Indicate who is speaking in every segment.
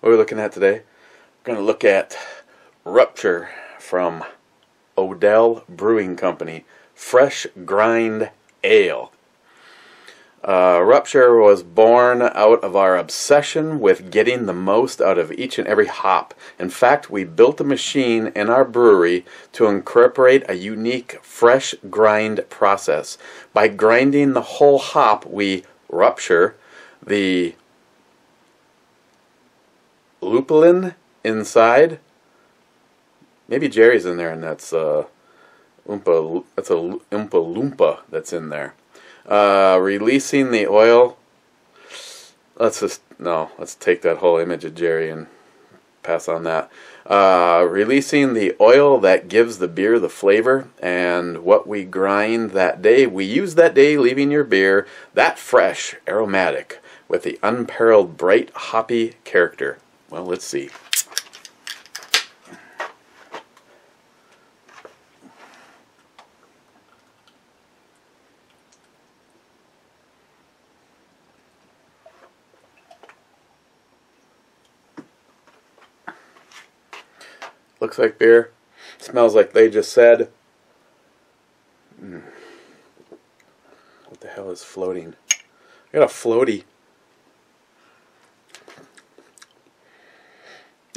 Speaker 1: What are we looking at today? We're going to look at Rupture from Odell Brewing Company, Fresh Grind Ale. Rupture was born out of our obsession with getting the most out of each and every hop. In fact, we built a machine in our brewery to incorporate a unique fresh grind process. By grinding the whole hop, we rupture the lupulin inside. Maybe Jerry's in there, and that's a Oompa Loompa that's in there. Releasing the oil. Let's take that whole image of Jerry and pass on that. Releasing the oil that gives the beer the flavor, and what we grind that day, we use that day, leaving your beer that fresh, aromatic, with the unparalleled bright, hoppy character. Well, let's see. Looks like beer. Smells like they just said. What the hell is floating? I got a floaty.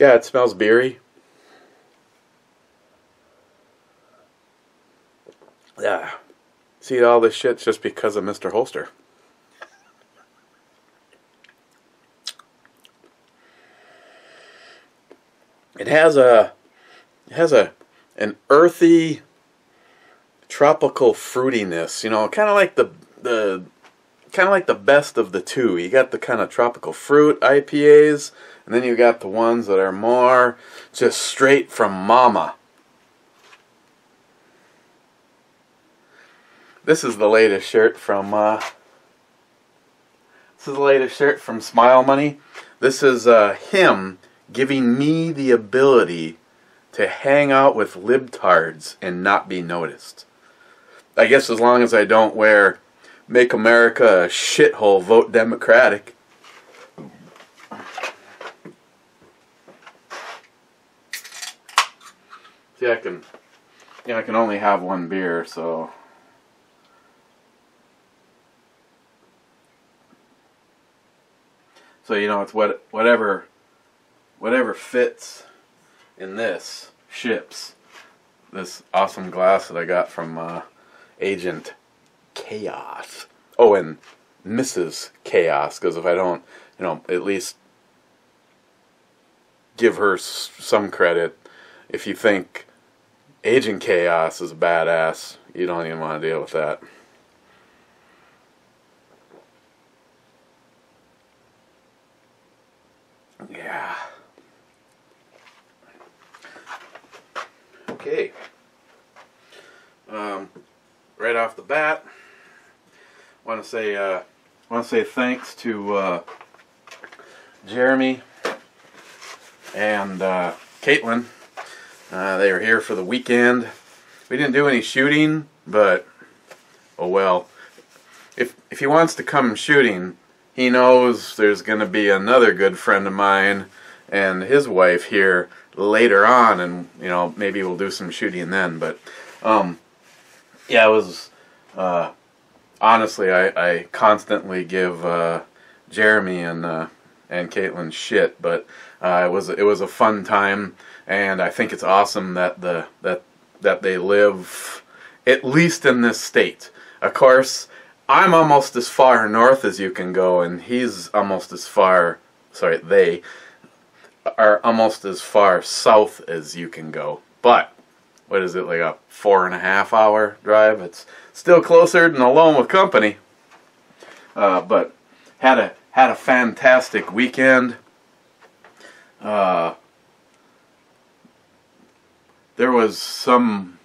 Speaker 1: Yeah, it smells beery. Yeah. See, all this shit's just because of Mr. Holster. It has an earthy, tropical fruitiness. You know, kind of like the best of the two. You got the kind of tropical fruit IPAs, and then you got the ones that are more just straight from mama. This is the latest shirt from Smile Money. This is him giving me the ability to hang out with libtards and not be noticed. I guess as long as I don't wear "Make America a Shithole, Vote Democratic." See, I can only have one beer, so you know, it's whatever fits in this ships. This awesome glass that I got from Agent Chaos. Oh, and Mrs. Chaos, because if I don't, you know, at least give her some credit. If you think Agent Chaos is a badass, you don't even want to deal with that. Yeah. Okay. Right off the bat, want to say thanks to Jeremy and Caitlin. They were here for the weekend. We didn't do any shooting, but oh well. If he wants to come shooting, he knows there's going to be another good friend of mine and his wife here later on, and you know, maybe we'll do some shooting then. But yeah, it was honestly, I constantly give Jeremy and Caitlin shit, but it was a fun time, and I think it's awesome that that they live at least in this state. Of course, I'm almost as far north as you can go, and he's almost as far. Sorry, they are almost as far south as you can go. But what is it, like a 4.5 hour drive? It's still closer than Alone with Company. But had a fantastic weekend. There was some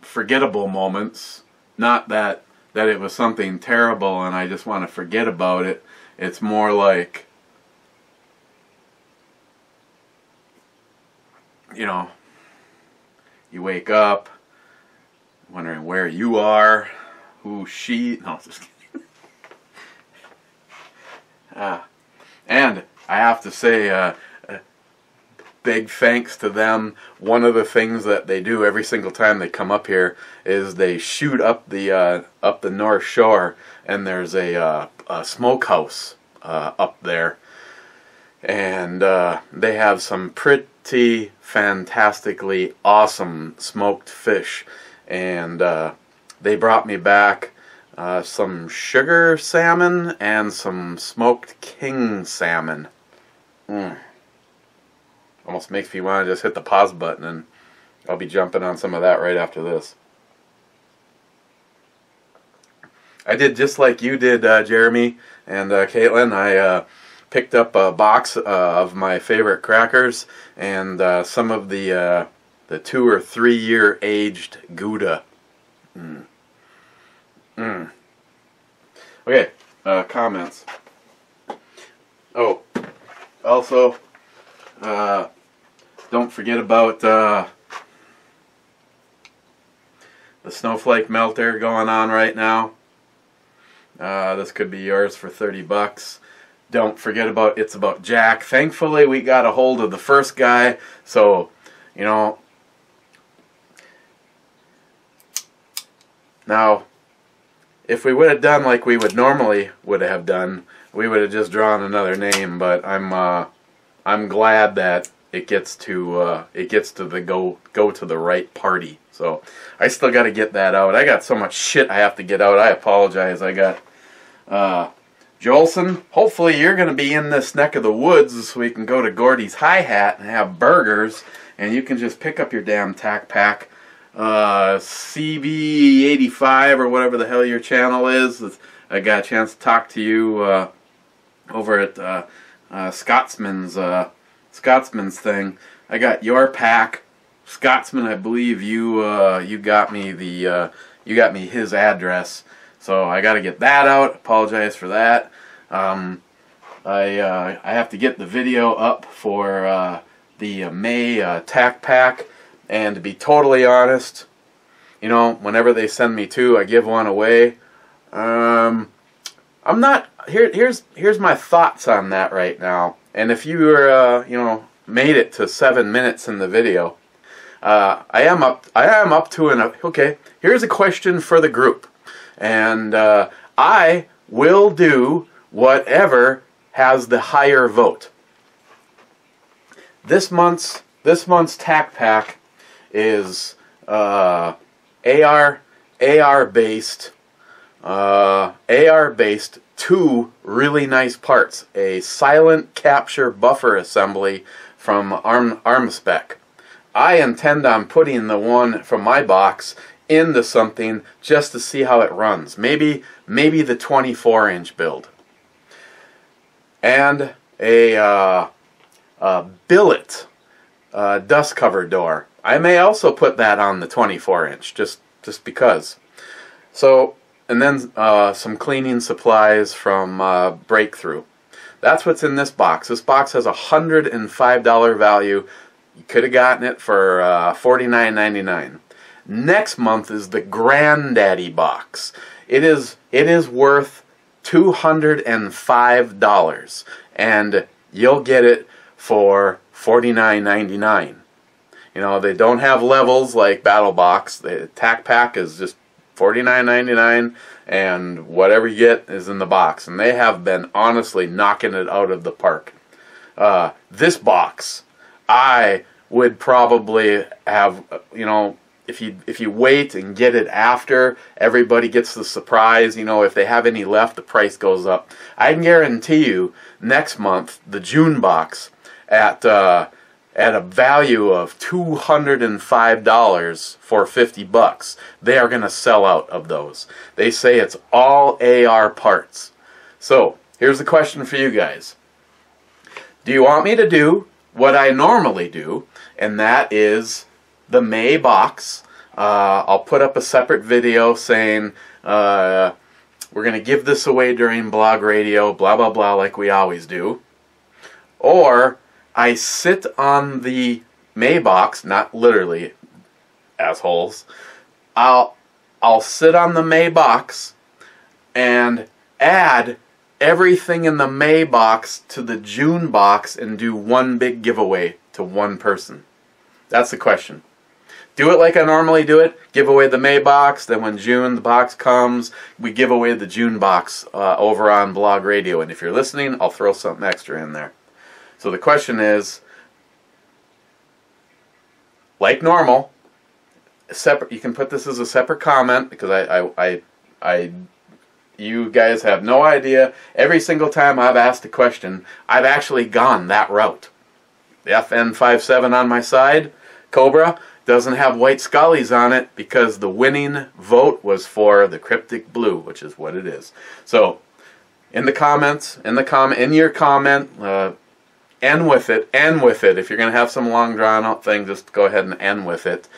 Speaker 1: forgettable moments. Not that it was something terrible and I just want to forget about it. It's more like, you know, you wake up wondering where you are, who she, no, just kidding. And I have to say, big thanks to them. One of the things that they do every single time they come up here is they shoot up the North Shore, and there's a smokehouse up there, and they have some pretty fantastically awesome smoked fish, and they brought me back some sugar salmon and some smoked king salmon. Almost makes me want to just hit the pause button, and I'll be jumping on some of that right after this. I did just like you did, Jeremy and Caitlin. I picked up a box of my favorite crackers and some of the 2 or 3 year aged Gouda. Okay, comments. Oh, also, don't forget about the snowflake melter going on right now. This could be yours for 30 bucks. Don't forget about It's About Jack. Thankfully, we got a hold of the first guy, so, you know. Now, if we would have done like we would normally would have done, we would have just drawn another name. But I'm glad that it gets to go to the right party. So I still got to get that out. I got so much shit I have to get out. I apologize. I got Jolson. Hopefully you're going to be in this neck of the woods so we can go to Gordy's Hi-Hat and have burgers, and you can just pick up your damn tack pack. CB85 or whatever the hell your channel is. I got a chance to talk to you over at Scotsman's thing. I got your pack. Scotsman, I believe you got me his address, so I got to get that out. Apologize for that. I have to get the video up for the May tack pack. And to be totally honest, you know, whenever they send me 2, I give one away. I'm not. Here's my thoughts on that right now. And if you were, you know, made it to 7 minutes in the video, I am up to an. Okay, here's a question for the group, and I will do whatever has the higher vote. This month's tack pack is AR based 2 really nice parts. A silent capture buffer assembly from Armspec. I intend on putting the one from my box into something just to see how it runs. Maybe the 24-inch build. And a billet dust cover door. I may also put that on the 24-inch, just because. So, and then some cleaning supplies from Breakthrough. That's what's in this box. This box has a $105 value. You could have gotten it for $49.99. Next month is the Granddaddy box. It is worth $205, and you'll get it for $49.99. You know, they don't have levels like Battle Box. The tack pack is just $49.99, and whatever you get is in the box. And they have been honestly knocking it out of the park. This box, I would probably have, you know, if you wait and get it after everybody gets the surprise, you know, if they have any left, the price goes up. I can guarantee you next month, the June box at a value of $205 for 50 bucks, they are going to sell out of those. They say it's all AR parts. So, here's the question for you guys. Do you want me to do what I normally do, and that is the May box? I'll put up a separate video saying we're going to give this away during blog radio, blah, blah, blah, like we always do. Or I sit on the May box, not literally, assholes. I'll sit on the May box and add everything in the May box to the June box and do one big giveaway to one person? That's the question. Do it like I normally do it. Give away the May box. Then when June the box comes, we give away the June box over on Blog Radio. And if you're listening, I'll throw something extra in there. So the question is, like normal, separate. You can put this as a separate comment because you guys have no idea. Every single time I've asked a question, I've actually gone that route. The FN57 on my side, Cobra, doesn't have white Scullies on it because the winning vote was for the cryptic blue, which is what it is. So, in the comments, in your comment, end with it. If you're going to have some long drawn out thing, just go ahead and end with it.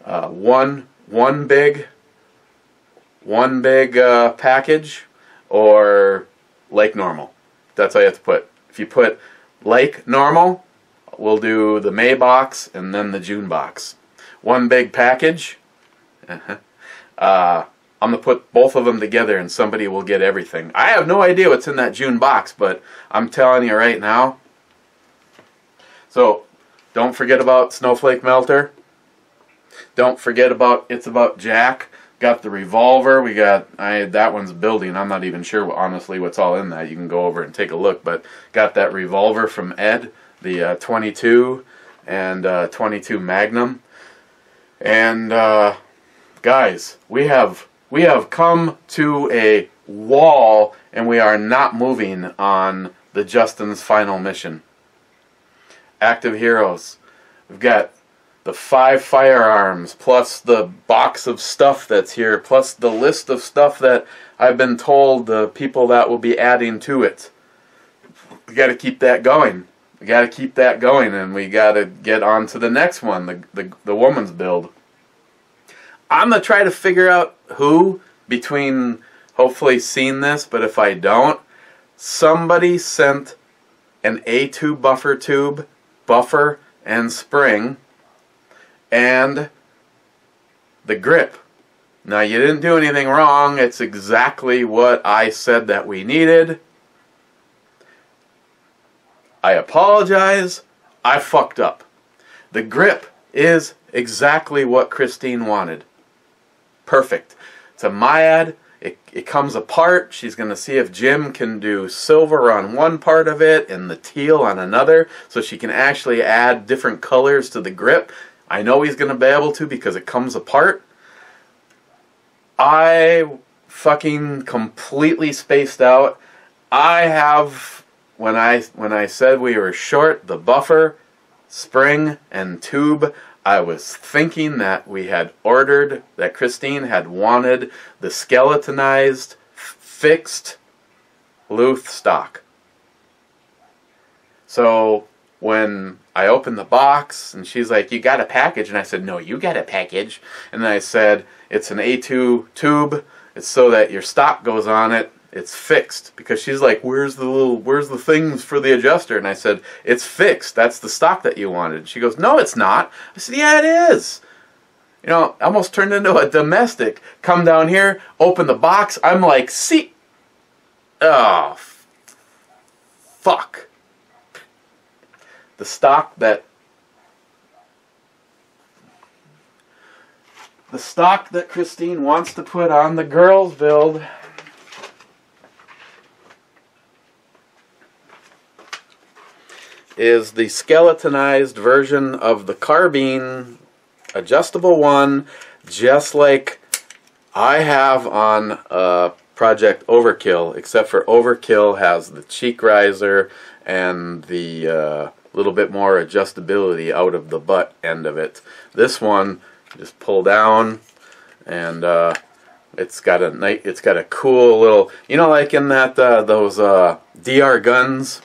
Speaker 1: One big package, or like normal. That's how you have to put. If you put like normal, we'll do the May box and then the June box. One big package. I'm going to put both of them together and somebody will get everything. I have no idea what's in that June box, but I'm telling you right now. So, don't forget about Snowflake Melter. Don't forget about It's About Jack. Got the revolver. We got, that one's building. I'm not even sure, honestly, what's all in that. You can go over and take a look. But got that revolver from Ed. The 22 and 22 Magnum, and guys, we have come to a wall, and we are not moving on the Justin's final mission. Active Heroes. We've got the 5 firearms, plus the box of stuff that's here, plus the list of stuff that I've been told the people that will be adding to it. We got to keep that going. We got to keep that going, and we got to get on to the next one, the woman's build. I'm going to try to figure out who, between hopefully seeing this, but if I don't, somebody sent an A2 buffer tube, buffer and spring, and the grip. Now, you didn't do anything wrong. It's exactly what I said that we needed. I apologize. I fucked up. The grip is exactly what Christine wanted. Perfect. It's a Myad. It comes apart. She's going to see if Jim can do silver on one part of it and the teal on another, so she can actually add different colors to the grip. I know he's going to be able to because it comes apart. I fucking completely spaced out. I have... When I said we were short the buffer, spring, and tube, I was thinking that we had ordered, that Christine had wanted the skeletonized, fixed Luth stock. So when I opened the box and she's like, "You got a package?" And I said, "No, you got a package." And then I said, "It's an A2 tube. It's so that your stock goes on it. It's fixed." Because she's like, where's the things for the adjuster? And I said, "It's fixed. That's the stock that you wanted." She goes, "No, it's not." I said, "Yeah, it is." You know, almost turned into a domestic. Come down here, open the box. I'm like, "See, oh, fuck." The stock that Christine wants to put on the girls' build is the skeletonized version of the carbine adjustable one, just like I have on Project Overkill, except for Overkill has the cheek riser and the little bit more adjustability out of the butt end of it. This one, just pull down, and it's got a cool little, you know, like in that those DR guns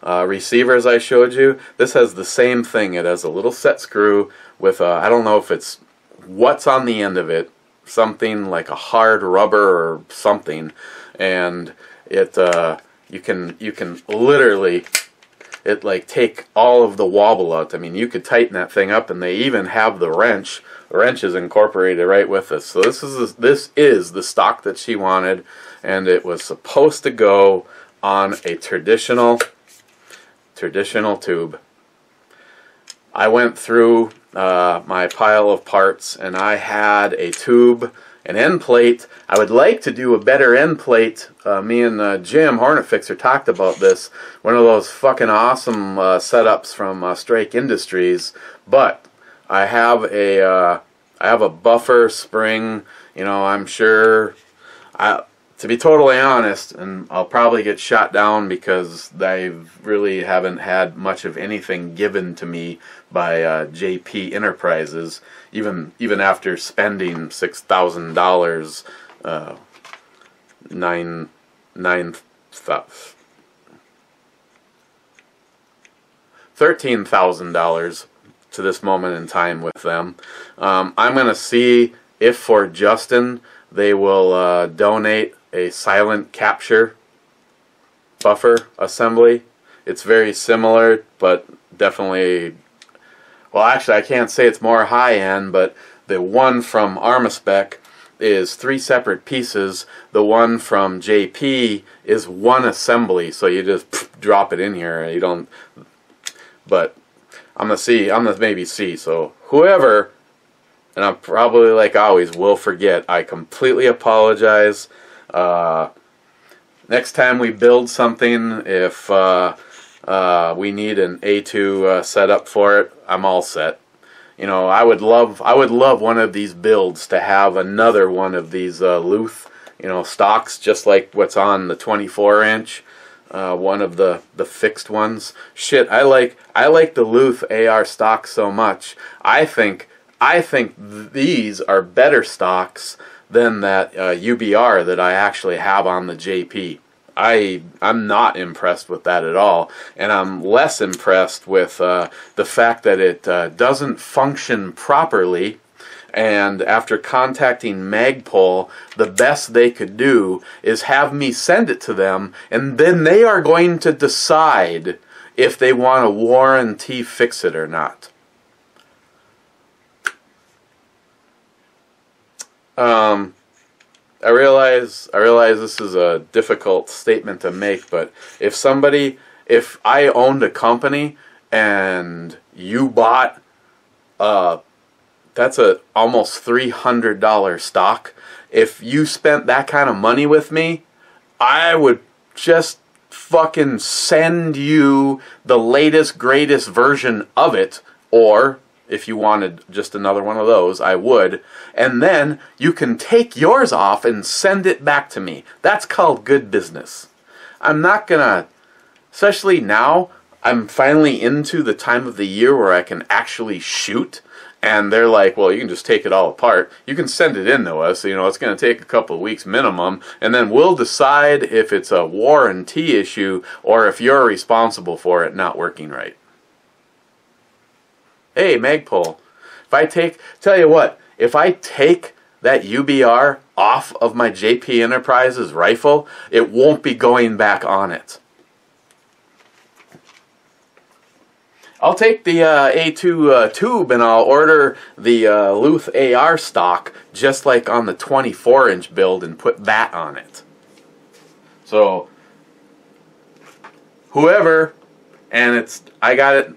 Speaker 1: receivers I showed you. This has the same thing. It has a little set screw with I don't know if it's what's on the end of it, something like a hard rubber or something, and it you can literally it like take all of the wobble out. I mean, you could tighten that thing up, and they even have the wrench. The wrench is incorporated right with this. So this is the stock that she wanted, and it was supposed to go on a traditional tube. I went through my pile of parts, and I had a tube, an end plate. I would like to do a better end plate. Me and Jim Hornet Fixer talked about this. One of those fucking awesome setups from Strike Industries. But I have a buffer spring. You know, I'm sure. To be totally honest, and I'll probably get shot down because I really haven't had much of anything given to me by JP Enterprises, even after spending $6,000, $13,000 to this moment in time with them. I'm gonna see if for Justin they will donate a silent capture buffer assembly. It's very similar, but definitely, well, actually I can't say it's more high-end, but the one from Armaspec is 3 separate pieces. The one from JP is one assembly, so you just drop it in here. You don't. But I'm gonna maybe see. So whoever, and I'm probably, like always, will forget. I completely apologize. Next time we build something, if we need an A2 setup for it, I'm all set. You know, I would love one of these builds to have another one of these Luth, you know, stocks, just like what's on the 24-inch. One of the fixed ones. Shit, I like the Luth AR stocks so much. I think these are better stocks than that UBR that I actually have on the JP. I'm not impressed with that at all, and I'm less impressed with the fact that it doesn't function properly. And after contacting Magpul, the best they could do is have me send it to them, and then they are going to decide if they want to warranty fix it or not. I realize this is a difficult statement to make, but if I owned a company and you bought that's a almost $300 stock. If you spent that kind of money with me, I would just fucking send you the latest, greatest version of it, or if you wanted just another one of those, I would. And then you can take yours off and send it back to me. That's called good business. I'm not gonna, especially now, I'm finally into the time of the year where I can actually shoot. And they're like, well, you can just take it all apart. You can send it in to us. You know, it's going to take a couple of weeks minimum. And then we'll decide if it's a warranty issue or if you're responsible for it not working right. Hey, Magpul, tell you what, if I take that UBR off of my JP Enterprises rifle, it won't be going back on it. I'll take the A2 tube and I'll order the Luth AR stock just like on the 24-inch build and put that on it. So whoever, and it's either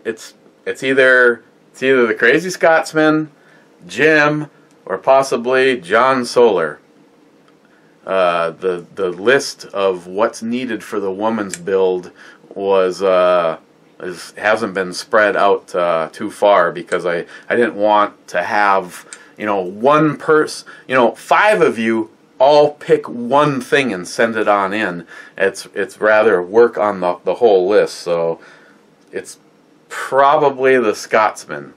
Speaker 1: the Crazy Scotsman, Jim, or possibly John Solar. The list of what's needed for the woman's build was hasn't been spread out too far, because I didn't want to have, you know, one person, you know, 5 of you all pick one thing and send it on in. It's rather work on the whole list. So it's probably the Scotsman.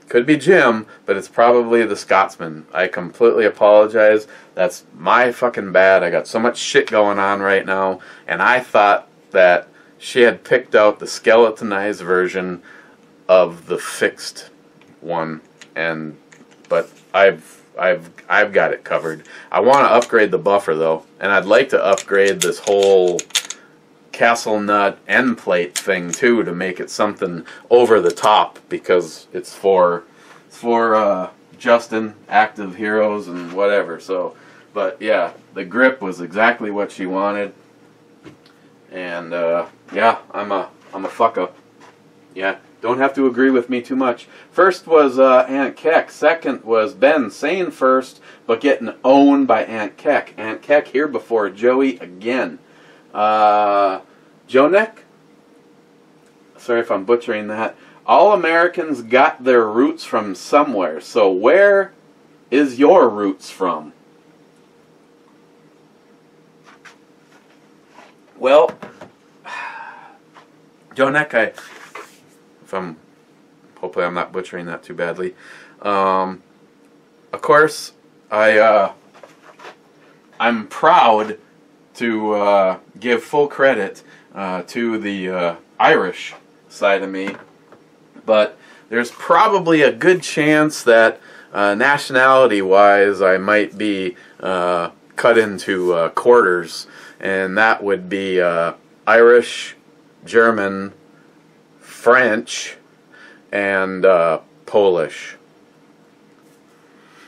Speaker 1: Could be Jim, but it's probably the Scotsman. I completely apologize. That's my fucking bad. I got so much shit going on right now, and I thought that she had picked out the skeletonized version of the fixed one, but I've got it covered. I want to upgrade the buffer though, and I'd like to upgrade this whole castle nut end plate thing too, to make it something over the top, because it's for Justin, Active Heroes, and whatever. So, but yeah, the grip was exactly what she wanted, and yeah, I'm a fuck up. Yeah, don't have to agree with me too much. First was Aunt Keck. Second was Ben saying first, but getting owned by Aunt Keck. Aunt Keck here before Joey again. Jonek? Sorry if I'm butchering that. All Americans got their roots from somewhere. So where is your roots from? Well, Jonek, hopefully I'm not butchering that too badly. Of course, I'm proud to give full credit to the Irish side of me, but there's probably a good chance that nationality-wise I might be cut into quarters, and that would be Irish, German, French, and Polish.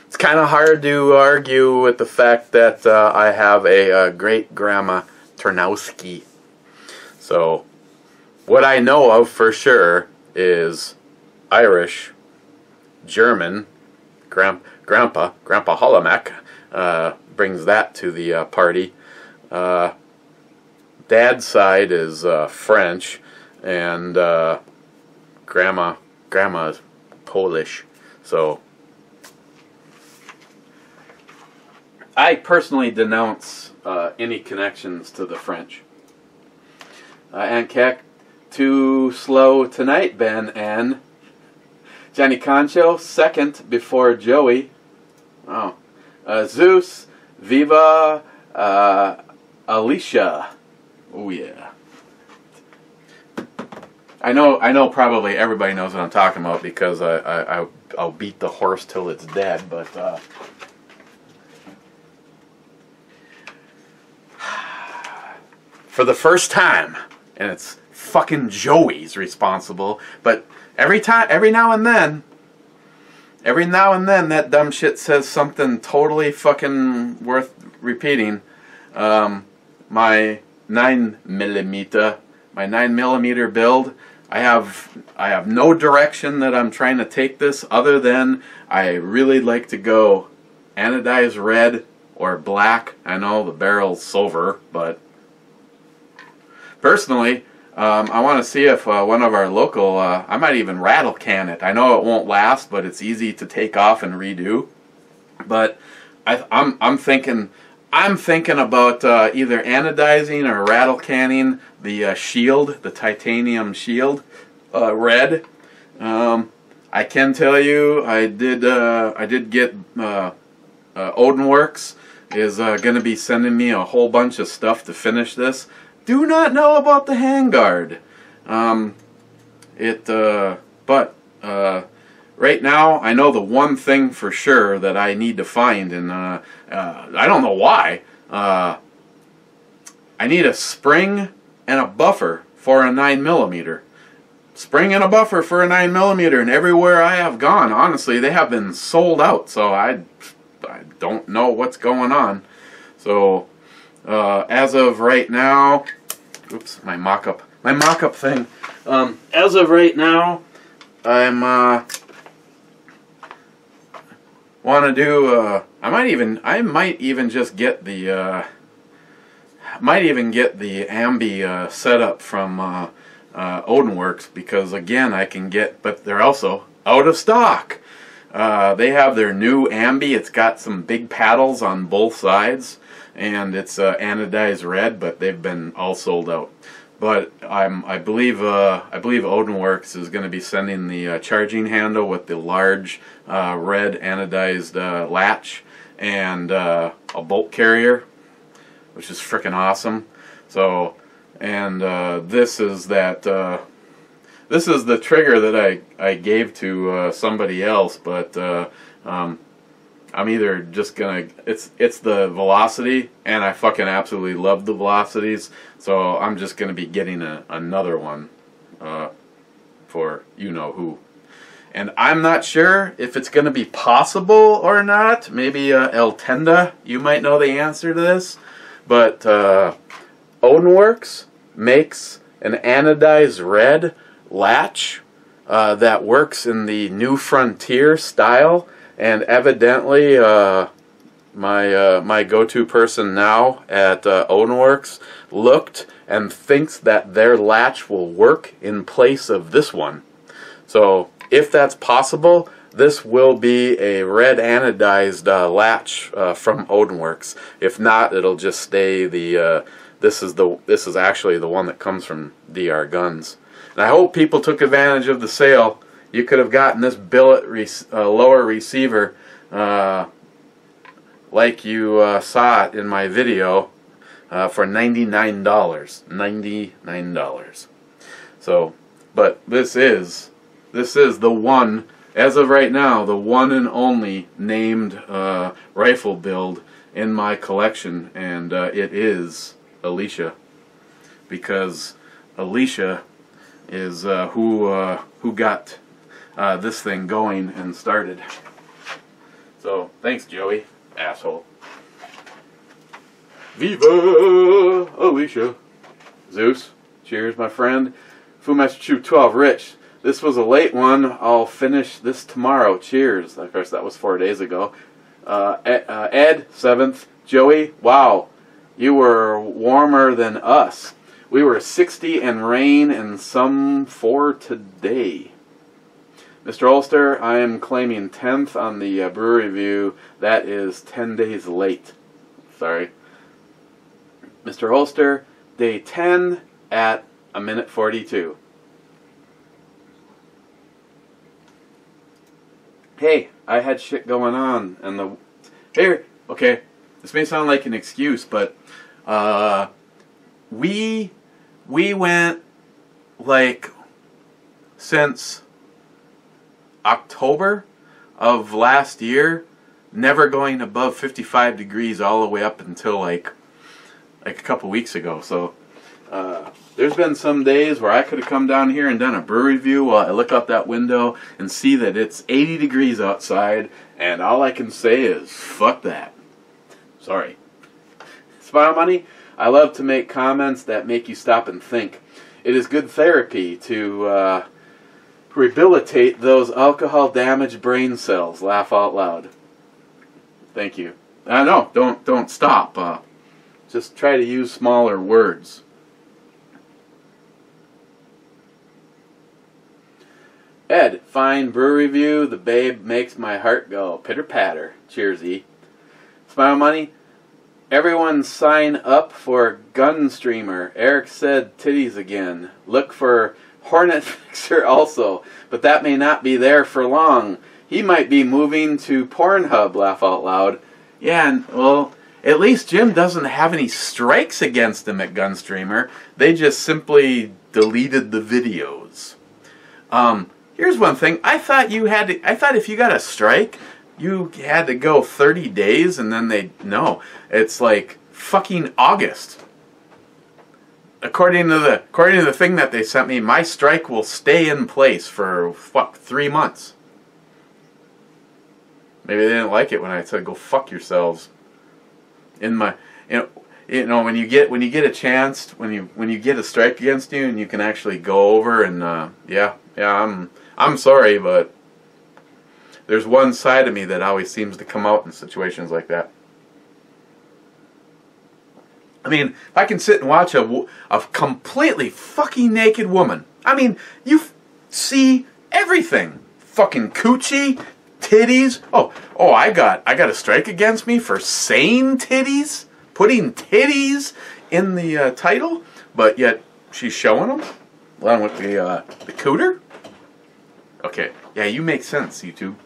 Speaker 1: It's kind of hard to argue with the fact that I have a great-grandma Tarnowski. So, what I know of for sure is Irish, German, Grandpa Holomek brings that to the party. Dad's side is French, and Grandma's Polish. So, I personally denounce any connections to the French. Aunt Keck, too slow tonight, Ben, and Johnny Concho, second before Joey. Oh. Zeus, Viva, Alicia. Oh, yeah. I know probably everybody knows what I'm talking about, because I'll beat the horse till it's dead, but for the first time, and it's fucking Joey's responsible, but every now and then that dumb shit says something totally fucking worth repeating. My 9mm build, I have no direction that I'm trying to take this, other than I really like to go anodized red or black. I know the barrel's silver, but personally, I want to see if one of our local, I might even rattle can it. I know it won't last, but it's easy to take off and redo. But I'm thinking about either anodizing or rattle canning the shield, the titanium shield, red. I can tell you, I did get Odinworks is going to be sending me a whole bunch of stuff to finish this. Do not know about the handguard. But right now I know the one thing for sure that I need to find, and I don't know why. I need a spring and a buffer for a 9mm. Spring and a buffer for a 9mm, and everywhere I have gone, honestly, they have been sold out. So I don't know what's going on. So as of right now, oops, my mock-up thing. As of right now, I'm want to do. I might even just get the. Might even get the Ambi setup from Odinworks, because again I can get, but they're also out of stock. They have their new Ambi. It's got some big paddles on both sides, and it's anodized red, but they've been all sold out. But I believe Odinworks is going to be sending the charging handle with the large red anodized latch, and a bolt carrier, which is freaking awesome. So, and this is the trigger that I gave to somebody else, but I'm either just gonna, it's the velocity, and I fucking absolutely love the velocities, so I'm just gonna be getting another one for you know who. And I'm not sure if it's gonna be possible or not. Maybe El Tenda, you might know the answer to this, but Odenworks makes an anodized red latch that works in the New Frontier style. And evidently, my go-to person now at Odenworks looked and thinks that their latch will work in place of this one. So, if that's possible, this will be a red anodized latch from Odenworks. If not, it'll just stay the. This is actually the one that comes from DR Guns. And I hope people took advantage of the sale. You could have gotten this billet lower receiver like you saw it in my video for $99. $99. So, but this is the one, as of right now, the one and only named rifle build in my collection, and it is Alicia, because Alicia is who got this thing going and started. So, thanks, Joey, asshole. Viva Alicia. Zeus, cheers, my friend. Fu Master Chew 12, Rich. This was a late one. I'll finish this tomorrow. Cheers. Of course, that was 4 days ago. Ed, 7th. Joey, wow, you were warmer than us. We were 60 and rain and some for today. Mr. Ulster, I am claiming 10th on the brew review. That is 10 days late. Sorry. Mr. Ulster, day 10 at 1:42. Hey, I had shit going on, and here, okay, this may sound like an excuse, but we went like since October of last year, never going above 55 degrees all the way up until like a couple weeks ago. So there's been some days where I could have come down here and done a brew review while I look out that window and see that it's 80 degrees outside, and all I can say is fuck that. Sorry. Smile Money, I love to make comments that make you stop and think. It is good therapy to rehabilitate those alcohol-damaged brain cells. Laugh out loud. Thank you. No, don't stop. Just try to use smaller words. Ed, fine brew review. The babe makes my heart go pitter-patter. Cheers, E. Smile Money. Everyone sign up for Gun Streamer. Eric said titties again. Look for Hornet Fixer also, but that may not be there for long. He might be moving to Pornhub, laugh out loud. Yeah, and, well, at least Jim doesn't have any strikes against him at Gunstreamer. They just simply deleted the videos. Here's one thing. I thought if you got a strike, you had to go 30 days and then no. It's like fucking August. According to the thing that they sent me, my strike will stay in place for 3 months. Maybe they didn't like it when I said go fuck yourselves. In my you know when you get a chance, when you get a strike against you and you can actually go over and yeah, I'm sorry, but there's one side of me that always seems to come out in situations like that. I mean, if I can sit and watch a completely fucking naked woman, I mean, you see everything. Fucking coochie, titties. Oh, I got a strike against me for saying titties, putting titties in the title, but yet she's showing them along with the cooter. Okay, yeah, you make sense, YouTube.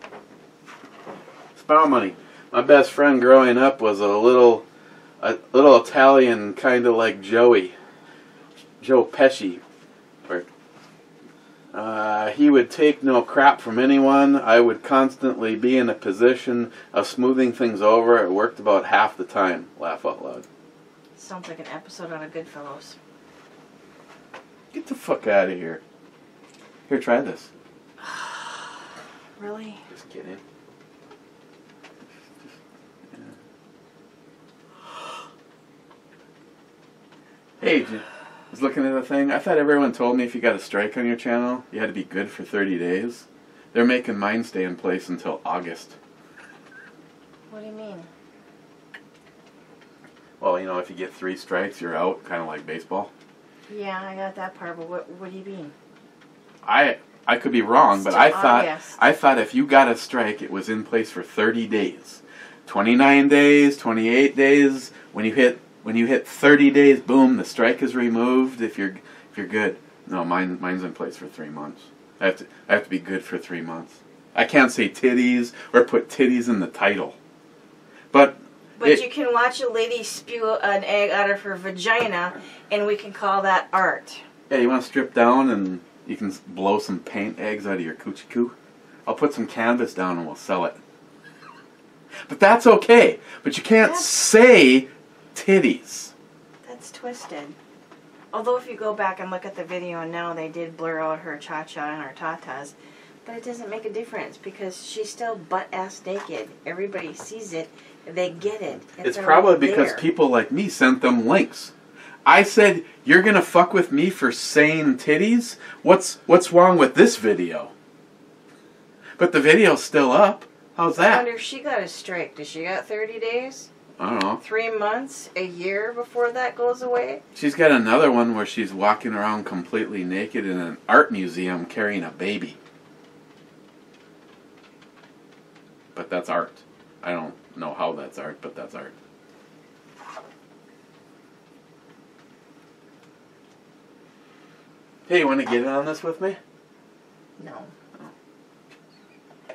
Speaker 1: Smile Money. My best friend growing up was a little Italian, kind of like Joe Pesci. He would take no crap from anyone. I would constantly be in a position of smoothing things over. It worked about half the time. Laugh out loud.
Speaker 2: Sounds like an episode on a Goodfellas.
Speaker 1: Get the fuck out of here. Here, try this.
Speaker 2: Really?
Speaker 1: Just kidding. Hey, I was looking at the thing. I thought everyone told me if you got a strike on your channel, you had to be good for 30 days. They're making mine stay in place until August.
Speaker 2: What do you mean?
Speaker 1: Well, you know, if you get 3 strikes, you're out, kind of like baseball.
Speaker 2: Yeah, I got that part, but what do you mean?
Speaker 1: I could be wrong, but I thought if you got a strike, it was in place for 30 days. 29 days, 28 days. When you hit 30 days, boom, the strike is removed. If you're good. No, mine's in place for 3 months. I have to be good for 3 months. I can't say titties or put titties in the title. But
Speaker 2: you can watch a lady spew an egg out of her vagina, and we can call that art.
Speaker 1: Yeah, you want to strip down and you can blow some paint eggs out of your coochie coo? I'll put some canvas down and we'll sell it. But that's okay. But you can't say titties.
Speaker 2: That's twisted. Although if you go back and look at the video now, they did blur out her cha-cha and her tatas. But it doesn't make a difference because she's still butt-ass naked. Everybody sees it. They get it.
Speaker 1: It's probably because people like me sent them links. I said, you're going to fuck with me for saying titties? What's wrong with this video? But the video's still up. How's that?
Speaker 2: I wonder if she got a strike. Does she got 30 days?
Speaker 1: I don't know.
Speaker 2: 3 months? A year before that goes away?
Speaker 1: She's got another one where she's walking around completely naked in an art museum carrying a baby. But that's art. I don't know how that's art, but that's art. Hey, you want to get in on this with me?
Speaker 2: No.
Speaker 1: Oh.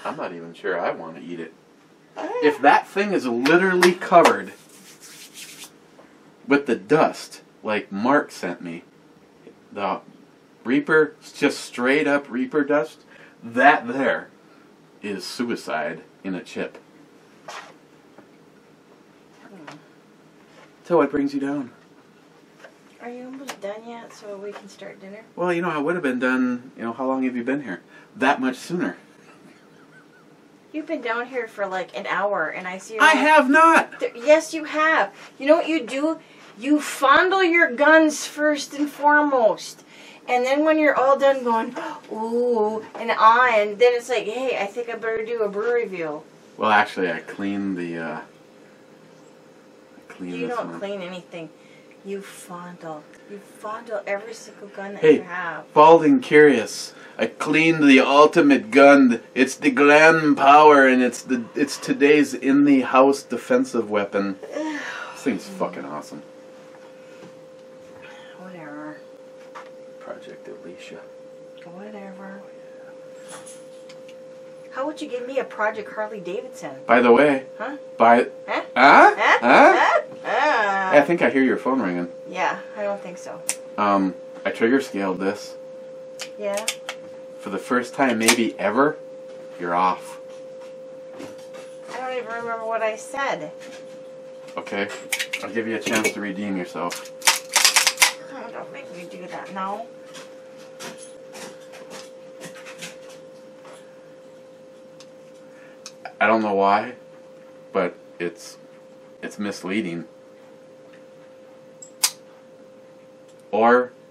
Speaker 1: I'm not even sure I want to eat it. If that thing is literally covered with the dust, like Mark sent me, the Reaper, just straight up Reaper dust, that there is suicide in a chip. So what brings you down?
Speaker 2: Are you almost done yet so we can start dinner?
Speaker 1: Well, you know, I would have been done, you know, how long have you been here? That much sooner.
Speaker 2: You've been down here for like an hour and I see...
Speaker 1: I have not!
Speaker 2: Yes, you have. You know what you do? You fondle your guns first and foremost. And then when you're all done going, ooh, and on, then it's like, hey, I think I better do a brew review.
Speaker 1: Well, actually, I cleaned the,
Speaker 2: You don't clean anything. You fondle. You fondle every single gun that
Speaker 1: you
Speaker 2: have.
Speaker 1: Hey, bald and curious. I cleaned the ultimate gun. It's the Glen Power, and it's today's in-the-house defensive weapon. This thing's fucking awesome.
Speaker 2: Whatever.
Speaker 1: Project Alicia.
Speaker 2: Whatever. How would you give me a Project Harley Davidson?
Speaker 1: By the way.
Speaker 2: Huh?
Speaker 1: I think I hear your phone ringing.
Speaker 2: Yeah, I don't think so.
Speaker 1: I trigger scaled this.
Speaker 2: Yeah?
Speaker 1: For the first time maybe ever, you're off.
Speaker 2: I don't even remember what I said.
Speaker 1: Okay. I'll give you a chance to redeem yourself.
Speaker 2: Oh, don't make me do that, no.
Speaker 1: I don't know why, but it's misleading.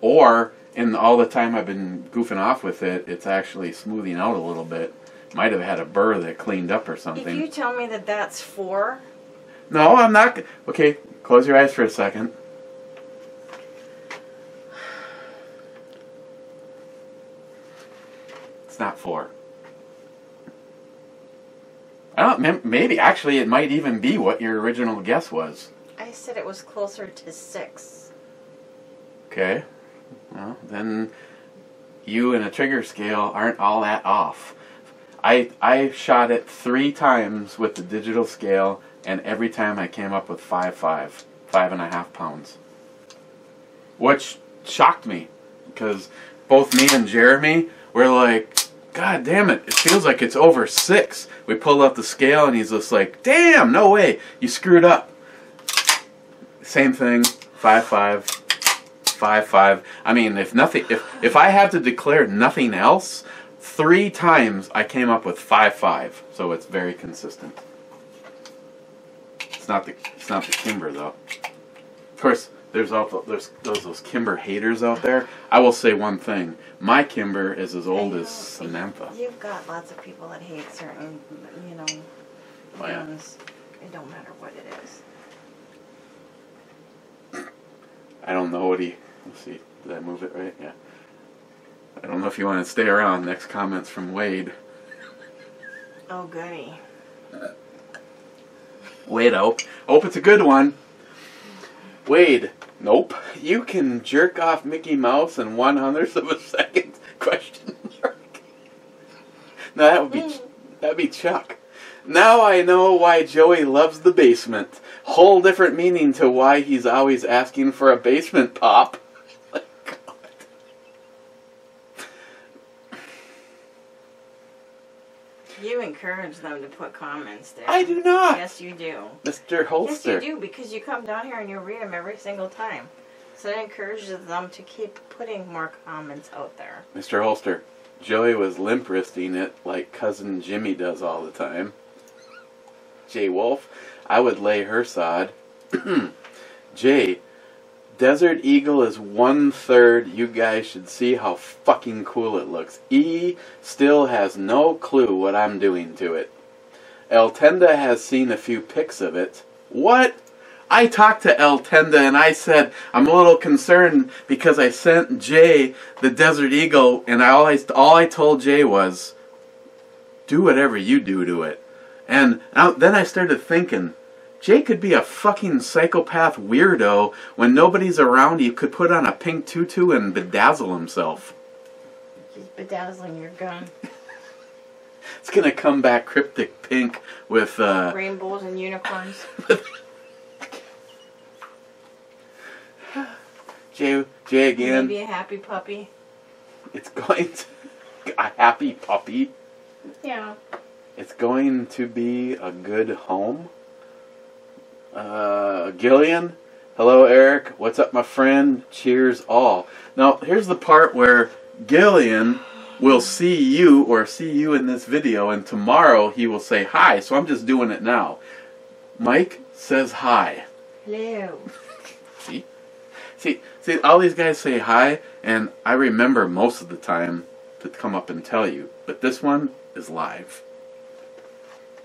Speaker 1: Or in all the time I've been goofing off with it, it's actually smoothing out a little bit. Might have had a burr that cleaned up or something.
Speaker 2: If you tell me that that's 4...
Speaker 1: No, I'm not. Okay, close your eyes for a second. It's not 4. I don't. Maybe actually it might even be what your original guess was.
Speaker 2: I said it was closer to 6.
Speaker 1: Okay. Well, then you and a trigger scale aren't all that off. I shot it 3 times with the digital scale, and every time I came up with 5.5 pounds. Which shocked me, because both me and Jeremy were like, God damn it, it feels like it's over 6. We pulled out the scale and he's just like, damn, no way, you screwed up. Same thing, 5.5, 5.5. I mean, if I had to declare nothing else, 3 times I came up with 5.5. So it's very consistent. It's not the Kimber though. Of course, there's those Kimber haters out there. I will say one thing: my Kimber is as old as Samantha.
Speaker 2: You've got lots of people that hate certain, guns. It don't matter what it is.
Speaker 1: I don't know what he. Let's see. Did I move it right? Yeah. I don't know if you want to stay around. Next comment's from Wade.
Speaker 2: Oh goody.
Speaker 1: Wade, hope it's a good one. Wade, nope. You can jerk off Mickey Mouse in 1/100th of a second? Question mark. No, that'd be Chuck. Now I know why Joey loves the basement. Whole different meaning to why he's always asking for a basement pop.
Speaker 2: You encourage them to put comments there.
Speaker 1: I do not.
Speaker 2: Yes, you do.
Speaker 1: Mr. Holster.
Speaker 2: Yes, you do, because you come down here and you read them every single time. So it encourages them to keep putting more comments out there.
Speaker 1: Mr. Holster, Joey was limp-wristing it like cousin Jimmy does all the time. Jay Wolf, I would lay her sod. Jay, Desert Eagle is 1/3. You guys should see how fucking cool it looks. E still has no clue what I'm doing to it. El Tenda has seen a few pics of it. What? I talked to El Tenda and I said I'm a little concerned because I sent Jay the Desert Eagle and all I told Jay was, do whatever you do to it. And then I started thinking, Jay could be a fucking psychopath weirdo when nobody's around. He could put on a pink tutu and bedazzle himself.
Speaker 2: He's bedazzling your gun.
Speaker 1: It's gonna come back cryptic pink with
Speaker 2: rainbows and unicorns.
Speaker 1: Jay again.
Speaker 2: Maybe a happy puppy.
Speaker 1: It's going to a happy puppy.
Speaker 2: Yeah.
Speaker 1: It's going to be a good home. Gillian, hello Eric, what's up my friend, cheers all. Now here's the part where Gillian will see you in this video and tomorrow he will say hi, so I'm just doing it now. Mike says hi.
Speaker 2: Hello.
Speaker 1: See, all these guys say hi and I remember most of the time to come up and tell you, but this one is live.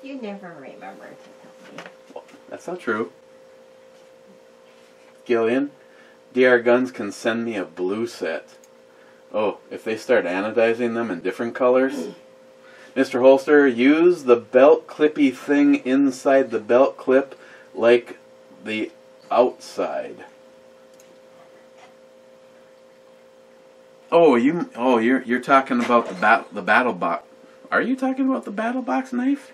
Speaker 2: You never remember to tell me.
Speaker 1: Well, that's not true. Gillian, DR Guns can send me a blue set. Oh, if they start anodizing them in different colors? Mr. Holster, use the belt clippy thing inside the belt clip like the outside. Oh, you're talking about the battle box. Are you talking about the battle box knife?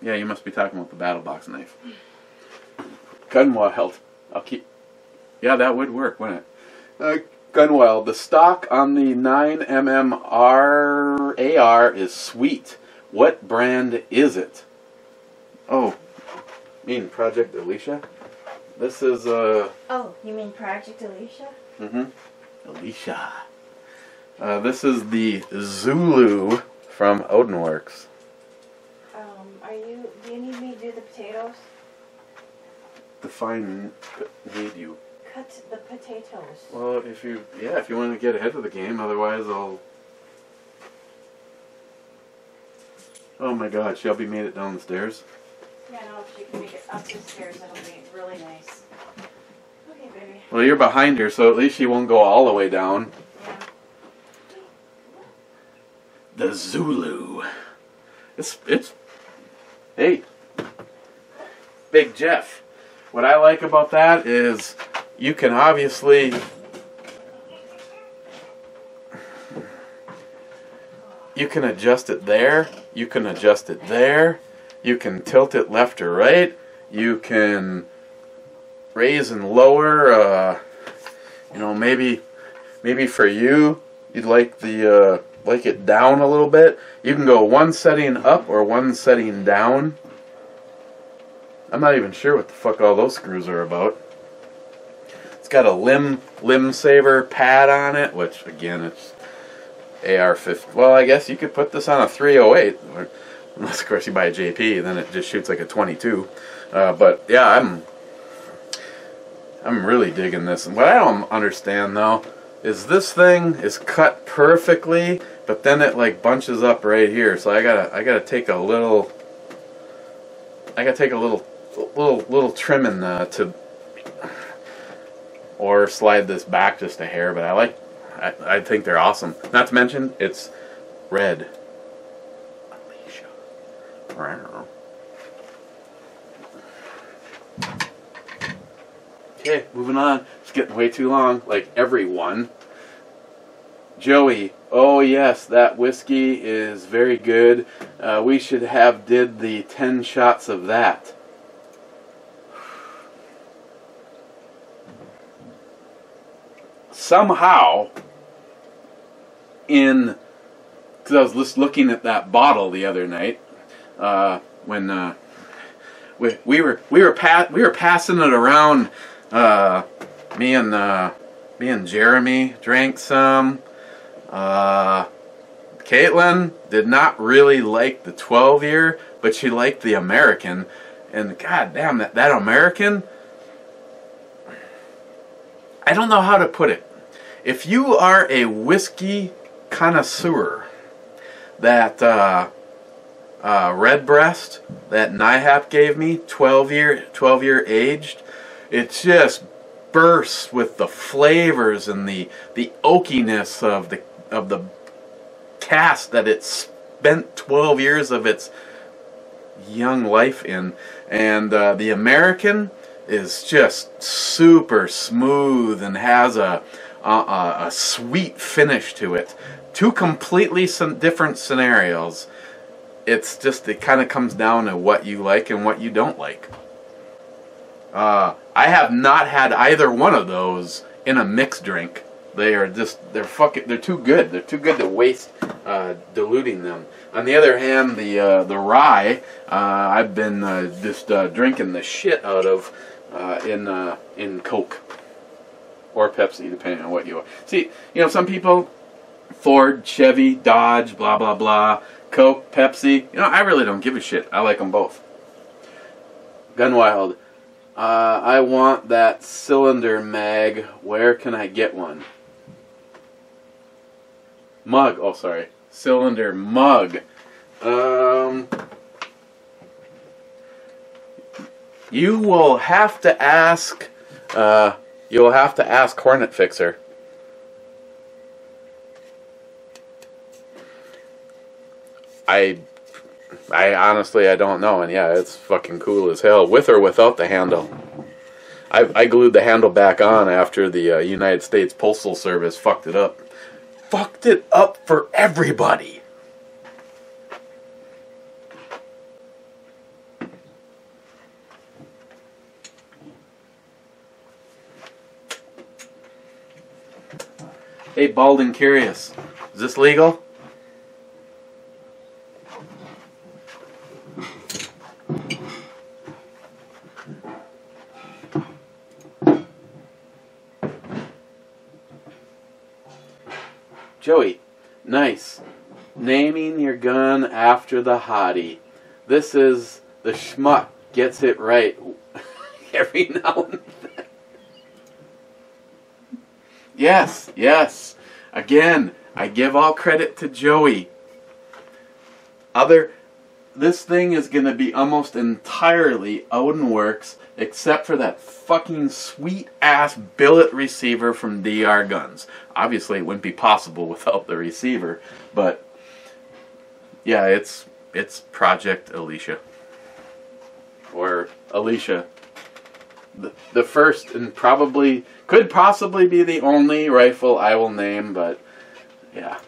Speaker 1: Yeah, you must be talking about the battle box knife. Gunwild. Yeah, that would work, wouldn't it? Gunwild. The stock on the 9mm AR is sweet. What brand is it? Oh, you mean Project Alicia? This is
Speaker 2: Oh, you mean Project Alicia?
Speaker 1: Mm-hmm. Alicia. This is the Zulu from Odinworks.
Speaker 2: Do you need me to do the potatoes?
Speaker 1: Define need you.
Speaker 2: Cut the potatoes.
Speaker 1: Well, if you want to get ahead of the game, otherwise I'll. Oh my God, Shelby made it down the stairs.
Speaker 2: Yeah, no, if she can make it up the stairs, that'll be really nice. Okay, baby.
Speaker 1: Well, you're behind her, so at least she won't go all the way down.
Speaker 2: Yeah.
Speaker 1: The Zulu. It's. Hey, Big Jeff. What I like about that is you can obviously adjust it there, you can adjust it there, you can tilt it left or right, you can raise and lower, maybe maybe for you, you'd like the like it down a little bit. You can go one setting up or one setting down. I'm not even sure what the fuck all those screws are about. It's got a limb saver pad on it, which again it's AR-50. Well, I guess you could put this on a 308, unless of course you buy a JP, then it just shoots like a 22. But yeah, I'm really digging this. And what I don't understand though is this thing is cut perfectly, but then it like bunches up right here. So I gotta take a little. I gotta take a little trimming to, or slide this back just a hair. But I think they're awesome. Not to mention it's red. Alicia. Okay, moving on. It's getting way too long, like everyone. Joey, oh yes, that whiskey is very good. We should have did the 10 shots of that. Somehow, because I was just looking at that bottle the other night, when we were passing it around. Me and Jeremy drank some. Caitlin did not really like the 12-year, but she liked the American. And god damn, that American, I don't know how to put it. If you are a whiskey connoisseur, that Redbreast that NIHAP gave me, 12-year aged, it just bursts with the flavors and the oakiness of the cask that it spent 12 years of its young life in. And the American is just super smooth and has a sweet finish to it. Two completely different scenarios. It's just, it kind of comes down to what you like and what you don't like. I have not had either one of those in a mixed drink. They're too good. They're too good to waste diluting them. On the other hand, the rye, I've been just drinking the shit out of in Coke or Pepsi, depending on what you are. See, you know, some people, Ford, Chevy, Dodge, blah blah blah, Coke, Pepsi. You know, I really don't give a shit. I like them both. Gunwild. I want that cylinder mag. Where can I get one? Mug. Oh, sorry. Cylinder mug. You will have to ask. You'll have to ask Hornet Fixer. I honestly, I don't know, and yeah, it's fucking cool as hell, with or without the handle. I glued the handle back on after the United States Postal Service fucked it up. Fucked it up for everybody. Hey, Bald and Curious, is this legal? Joey, nice. Naming your gun after the hottie. This is the schmuck gets it right every now and then. Yes, yes. Again, I give all credit to Joey. This thing is going to be almost entirely Odin-Works, except for that fucking sweet-ass billet receiver from DR Guns. Obviously, it wouldn't be possible without the receiver, but yeah, it's Project Alicia. Or Alicia. The first and could possibly be the only rifle I will name, but yeah.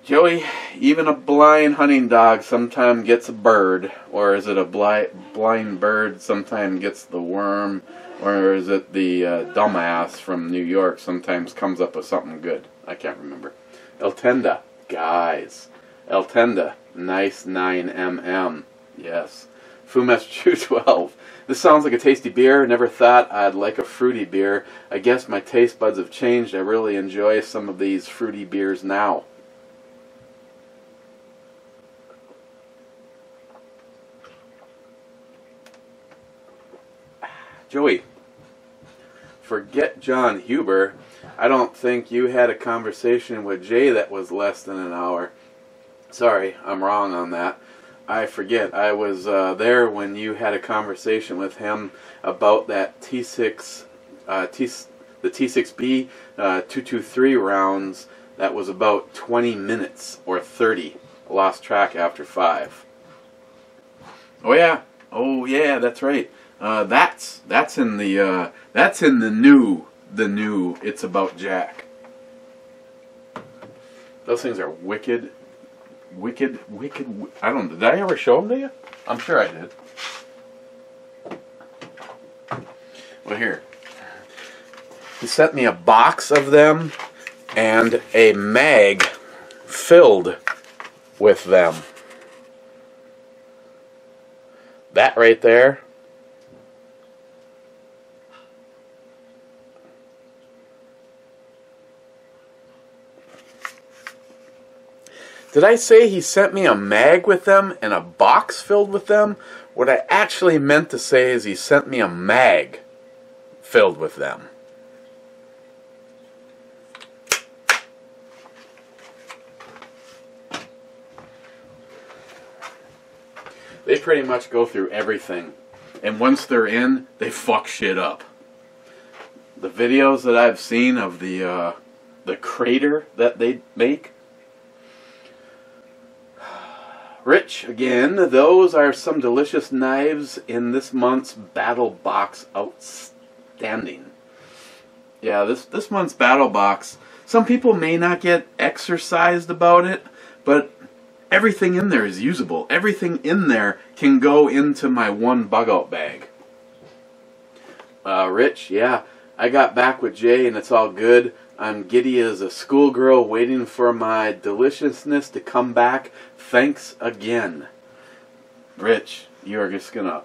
Speaker 1: Joey, even a blind hunting dog sometimes gets a bird. Or is it a blind bird sometimes gets the worm? Or is it the dumbass from New York sometimes comes up with something good? I can't remember. El Tenda, guys. El Tenda, nice 9mm. Yes. Fumes True 12. This sounds like a tasty beer. Never thought I'd like a fruity beer. I guess my taste buds have changed. I really enjoy some of these fruity beers now. Joey, forget John Huber. I don't think you had a conversation with Jay that was less than an hour. Sorry, I'm wrong on that. I forget. I was there when you had a conversation with him about that T6, the T6B 223 rounds. That was about 20 minutes or 30. Lost track after 5. Oh yeah, that's right. That's in the new It's About Jack. Those things are wicked. I don't know. Did I ever show them to you? I'm sure I did. Well, here. He sent me a box of them and a mag filled with them. That right there. Did I say he sent me a mag with them and a box filled with them? What I actually meant to say is he sent me a mag filled with them. They pretty much go through everything. And once they're in, they fuck shit up. The videos that I've seen of the crater that they make, Rich, again, those are some delicious knives in this month's Battle Box. Outstanding. Yeah, this month's Battle Box, some people may not get exercised about it, but everything in there is usable. Everything in there can go into my one bug-out bag. Rich, yeah, I got back with Jay and it's all good. I'm giddy as a schoolgirl waiting for my deliciousness to come back. Thanks again. Rich, you are just gonna...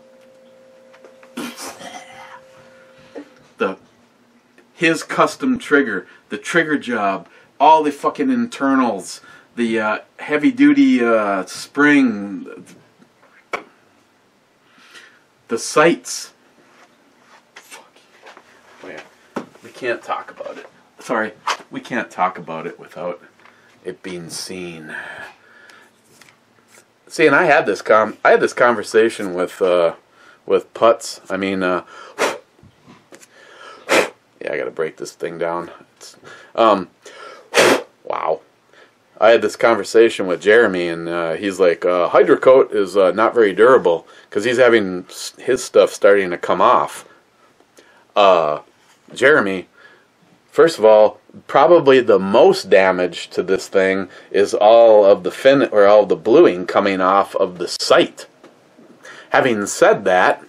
Speaker 1: His custom trigger, the trigger job, all the fucking internals, the heavy-duty spring, the sights. Fuck. Oh yeah, we can't talk about it. Sorry, we can't talk about it without it being seen. See, and I had this conversation with Putz. I mean, yeah, I gotta break this thing down. Wow. I had this conversation with Jeremy, and he's like, Hydrocoat is not very durable because he's having his stuff starting to come off. Jeremy, first of all, probably the most damage to this thing is all of the all the bluing coming off of the sight. Having said that,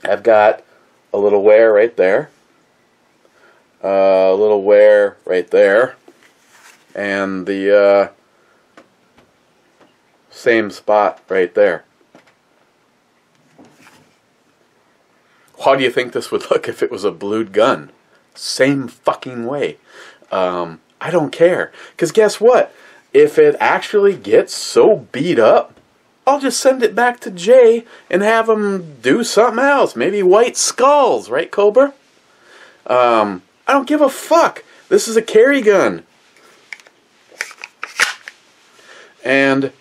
Speaker 1: I've got a little wear right there, a little wear right there, and the same spot right there. How do you think this would look if it was a blued gun? Same fucking way. I don't care. Because guess what? If it actually gets so beat up, I'll just send it back to Jay and have him do something else. Maybe white skulls, right, Cobra? I don't give a fuck. This is a carry gun. And,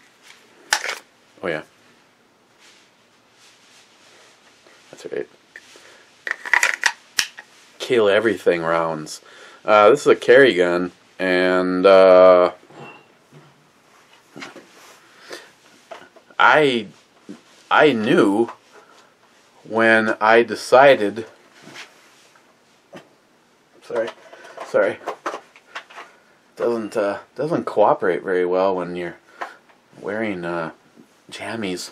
Speaker 1: oh yeah. That's right. Kill everything rounds. This is a carry gun, and I knew when I decided. Sorry. Doesn't cooperate very well when you're wearing jammies.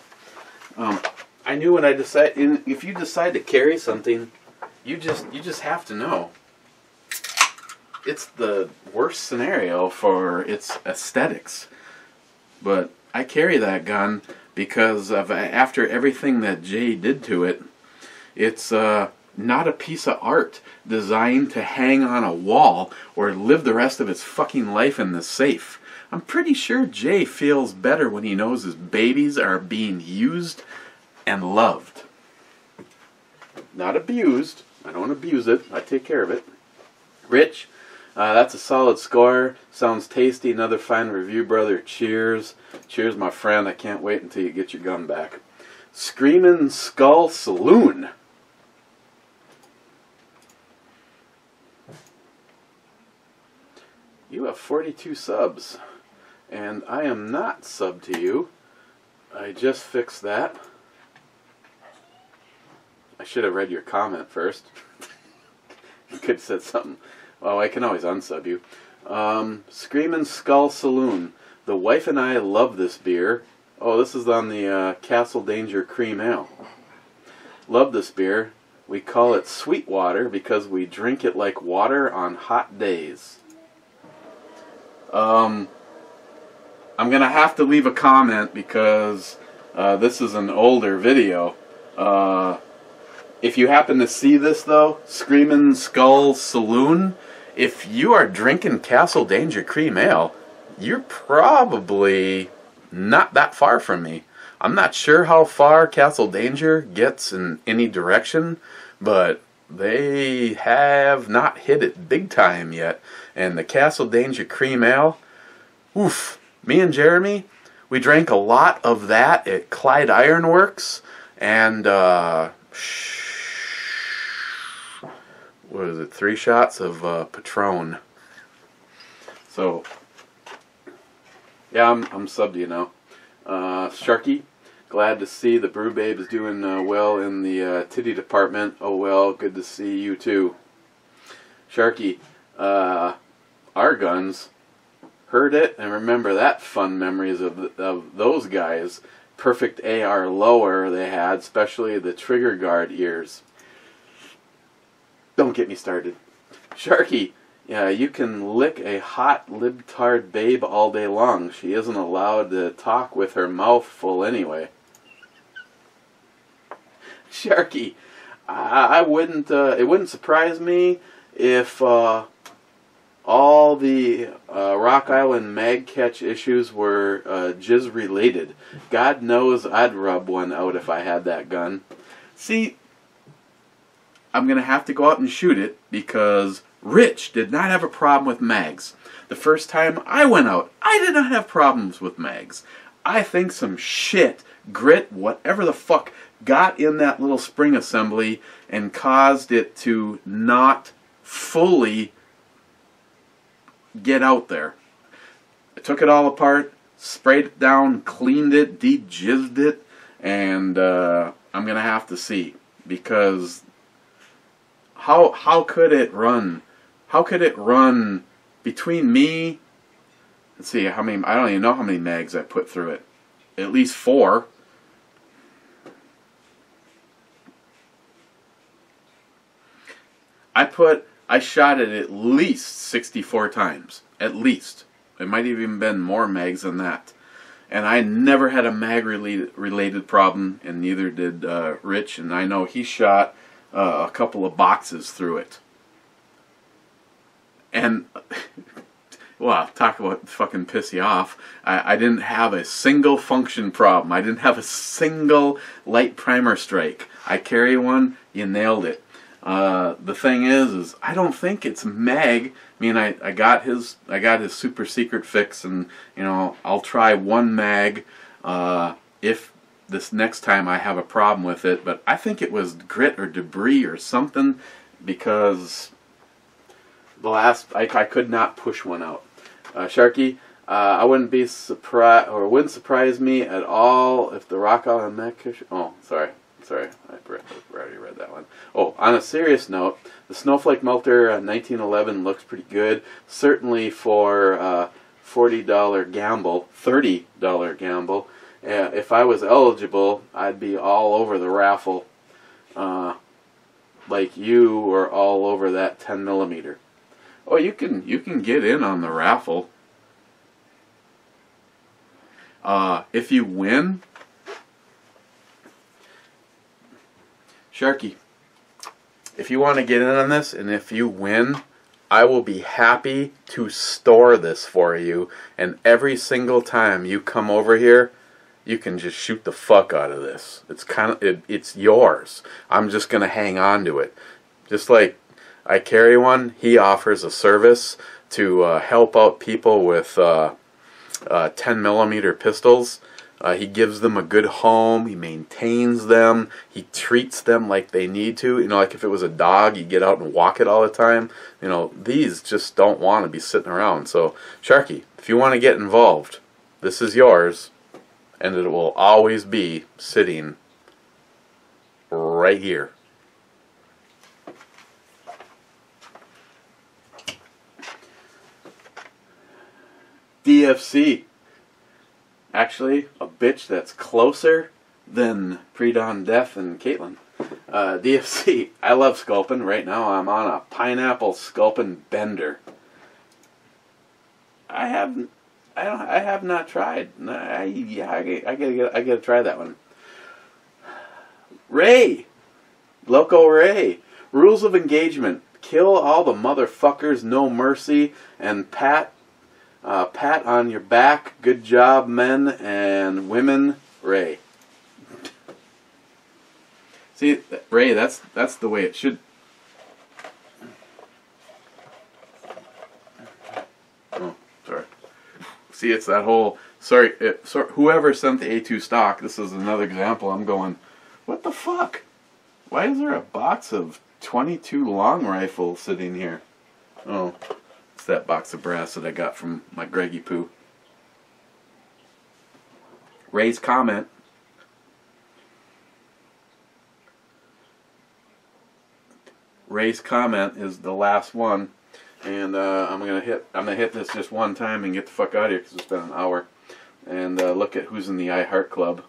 Speaker 1: I knew when I decided, if you decide to carry something, you just have to know. It's the worst scenario for its aesthetics. But I carry that gun because of after everything that Jay did to it, it's not a piece of art designed to hang on a wall or live the rest of its fucking life in the safe. I'm pretty sure Jay feels better when he knows his babies are being used and loved. Not abused. I don't abuse it. I take care of it. Rich, that's a solid score. Sounds tasty. Another fine review, brother. Cheers. Cheers, my friend. I can't wait until you get your gun back. Screamin' Skull Saloon. You have 42 subs. And I am not subbed to you. I just fixed that. I should have read your comment first. You could have said something. Well, I can always unsub you. Screamin' Skull Saloon. The wife and I love this beer. Oh, this is on the Castle Danger Cream Ale. Love this beer. We call it Sweetwater because we drink it like water on hot days. I'm going to have to leave a comment because this is an older video. If you happen to see this, though, Screamin' Skull Saloon, if you are drinking Castle Danger Cream Ale, you're probably not that far from me. I'm not sure how far Castle Danger gets in any direction, but they have not hit it big time yet. And the Castle Danger Cream Ale, oof. Me and Jeremy, we drank a lot of that at Clyde Iron Works, and what is it, 3 shots of Patron. So, yeah, I'm subbed, you know. Sharky, glad to see the Brew Babe is doing well in the titty department. Oh well, good to see you too. Sharky, our guns, heard it and remember that fun memories of those guys. Perfect AR lower they had, especially the trigger guard ears. Don't get me started. Sharky, yeah, you can lick a hot libtard babe all day long. She isn't allowed to talk with her mouth full anyway. Sharky, I wouldn't. It wouldn't surprise me if all the Rock Island mag catch issues were jizz related. God knows I'd rub one out if I had that gun. See, I'm going to have to go out and shoot it because Rich did not have a problem with mags. The first time I went out, I did not have problems with mags. I think some shit, grit, whatever the fuck, got in that little spring assembly and caused it to not fully get out there. I took it all apart, sprayed it down, cleaned it, de-jizzed it, and I'm going to have to see, because how could it run? How could it run between me? Let's see, how many, I don't even know how many mags I put through it. At least 4. I shot it at least 64 times. At least. It might have even been more mags than that. And I never had a mag-related problem, and neither did Rich. And I know he shot a couple of boxes through it. And, well, talk about fucking piss you off. I didn't have a single function problem. I didn't have a single light primer strike. I carry one, you nailed it. The thing is I don't think it's mag. I mean, I got his super secret fix, and you know, I'll try one mag if this next time I have a problem with it. But I think it was grit or debris or something, because the last I could not push one out. Sharky, I wouldn't be surprised, or it wouldn't surprise me at all if the Rock Island Mag Catch. Oh, sorry, I already read that one. Oh, on a serious note, the Snowflake Melter 1911 looks pretty good. Certainly for $40 gamble, $30 gamble. If I was eligible, I'd be all over the raffle. like you were all over that 10 millimeter. Oh, you can get in on the raffle. If you win, Sharky, if you want to get in on this, and if you win, I will be happy to store this for you. And every single time you come over here, you can just shoot the fuck out of this. It's yours. I'm just gonna hang on to it. Just like I carry one, he offers a service to help out people with 10 millimeter pistols. He gives them a good home. He maintains them. He treats them like they need to. You know, like if it was a dog, you get out and walk it all the time. You know, these just don't want to be sitting around. So, Sharky, if you want to get involved, this is yours, and it will always be sitting right here. DFC. Actually, a bitch that's closer than Pre-Dawn Death and Caitlin. DFC. I love sculpin. Right now I'm on a pineapple sculpin bender. I have not tried. I gotta try that one. Ray. Loco Ray. Rules of engagement. Kill all the motherfuckers, no mercy, and pat on your back. Good job, men and women. Ray. See, Ray, that's the way it should. Oh, sorry. See, it's that whole. Sorry, whoever sent the A2 stock. This is another example. I'm going, what the fuck? Why is there a box of 22 long rifles sitting here? Oh, it's that box of brass that I got from my Greggy Poo. Ray's comment. Ray's comment is the last one, and I'm gonna hit this just one time and get the fuck out of here because it's been an hour. And look at who's in the I Heart Club.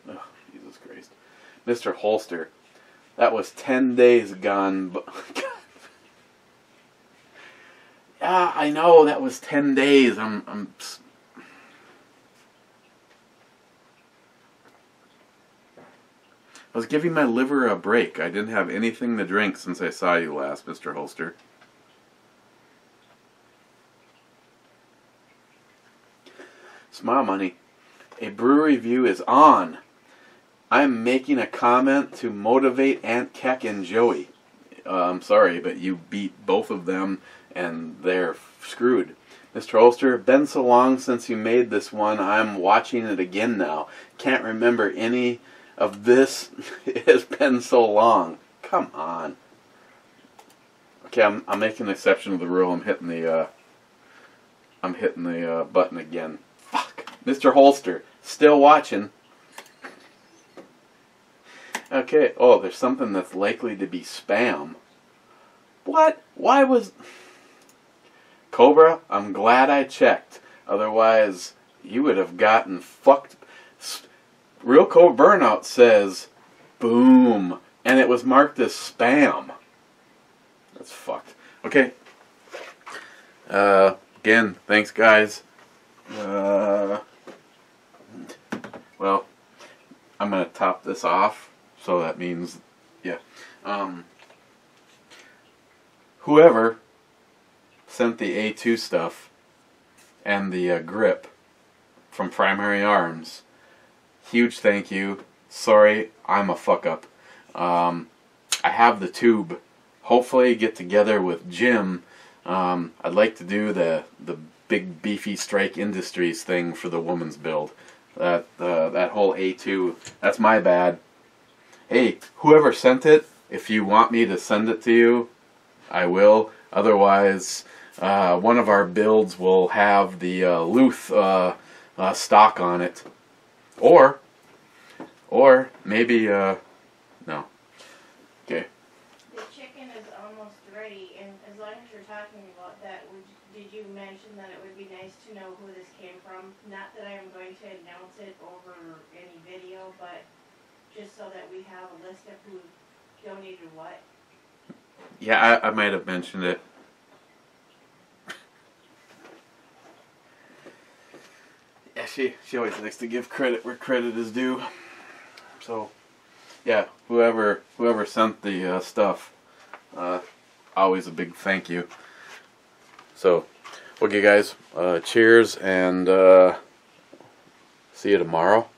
Speaker 1: Oh, Jesus Christ, Mr. Holster. That was 10 days gone. Yeah, I know that was 10 days. I was giving my liver a break. I didn't have anything to drink since I saw you last, Mr. Holster. Smile money. A brew review is on. I'm making a comment to motivate Aunt Keck and Joey. I'm sorry, but you beat both of them and they're screwed. Mr. Holster, been so long since you made this one, I'm watching it again now. Can't remember any of this. It has been so long. Come on. Okay, I'm making an exception of the rule. I'm hitting the button again. Fuck. Mr. Holster, still watching. Okay, oh, there's something that's likely to be spam. What? Why was... Cobra, I'm glad I checked. Otherwise, you would have gotten fucked. Real Code Burnout says, boom. And it was marked as spam. That's fucked. Okay. Again, thanks guys. Well, I'm going to top this off. So that means, yeah. Whoever sent the A2 stuff and the grip from Primary Arms, huge thank you. Sorry, I'm a fuck up. I have the tube. Hopefully get together with Jim. I'd like to do the big beefy Strike Industries thing for the woman's build. That whole A2, that's my bad. Hey, whoever sent it, if you want me to send it to you, I will. Otherwise, one of our builds will have the Luth stock on it. Or maybe, no. Okay.
Speaker 2: The chicken is almost ready, and as long as you're talking about that, did you mention that it would be nice to know who this came from? Not that I am going to announce it over any video, but just so that we have a list of who donated what.
Speaker 1: Yeah, I might have mentioned it. Yeah, she always likes to give credit where credit is due. So, yeah, whoever sent the stuff, always a big thank you. So, okay guys, cheers, and see you tomorrow.